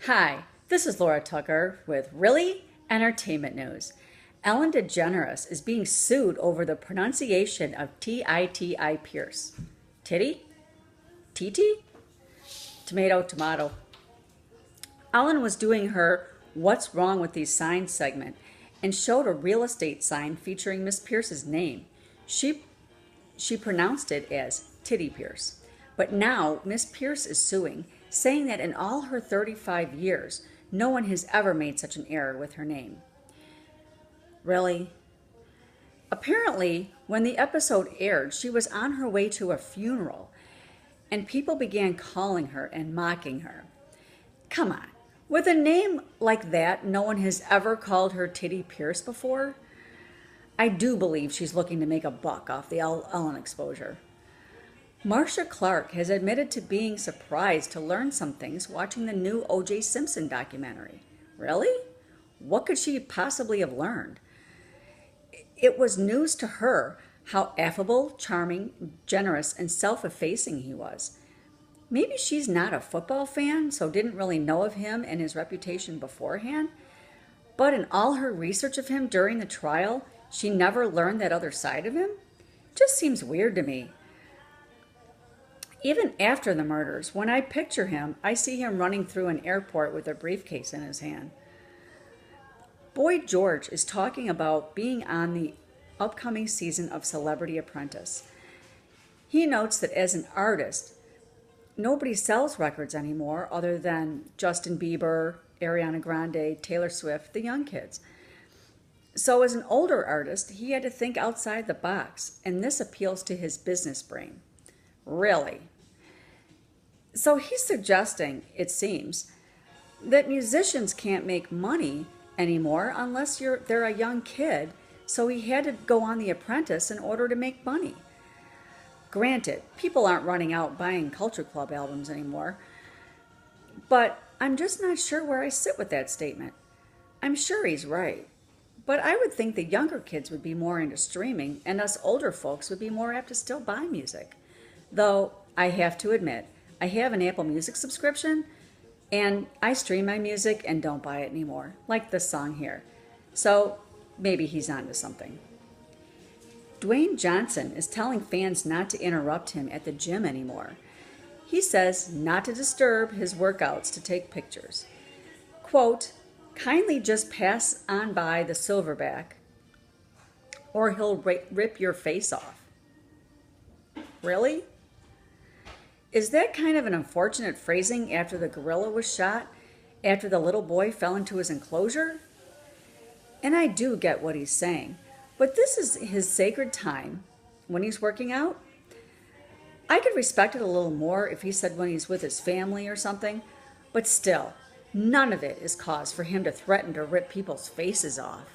Hi, this is Laura Tucker with Really Entertainment News. Ellen DeGeneres is being sued over the pronunciation of T-I-T-I Pierce. Titty? Titi? Tomato, tomato. Ellen was doing her What's Wrong with These Signs segment and showed a real estate sign featuring Miss Pierce's name. She pronounced it as Titty Pierce. But now Miss Pierce is suing, saying that in all her 35 years, no one has ever made such an error with her name. Really? Apparently, when the episode aired, she was on her way to a funeral, and people began calling her and mocking her. Come on, with a name like that, no one has ever called her Titty Pierce before? I do believe she's looking to make a buck off the Ellen exposure. Marcia has admitted to being surprised to learn some things watching the new O.J. Simpson documentary. Really? What could she possibly have learned? It was news to her how affable, charming, generous, and self-effacing he was. Maybe she's not a football fan, so didn't really know of him and his reputation beforehand. But in all her research of him during the trial, she never learned that other side of him? Just seems weird to me. Even after the murders, when I picture him, I see him running through an airport with a briefcase in his hand. Boy George is talking about being on the upcoming season of Celebrity Apprentice. He notes that as an artist, nobody sells records anymore other than Justin Bieber, Ariana Grande, Taylor Swift, the young kids. So as an older artist, he had to think outside the box, and this appeals to his business brain. Really? So he's suggesting, it seems, that musicians can't make money anymore unless they're a young kid, so he had to go on The Apprentice in order to make money. Granted, people aren't running out buying Culture Club albums anymore, but I'm just not sure where I sit with that statement. I'm sure he's right, but I would think the younger kids would be more into streaming and us older folks would be more apt to still buy music. Though I have to admit, I have an Apple Music subscription, and I stream my music and don't buy it anymore, like this song here. So maybe he's onto something. Dwayne Johnson is telling fans not to interrupt him at the gym anymore. He says not to disturb his workouts to take pictures. Quote, kindly just pass on by the silverback or he'll rip your face off. Really? Is that kind of an unfortunate phrasing after the gorilla was shot, after the little boy fell into his enclosure? And I do get what he's saying, but this is his sacred time when he's working out. I could respect it a little more if he said when he's with his family or something, but still, none of it is cause for him to threaten to rip people's faces off.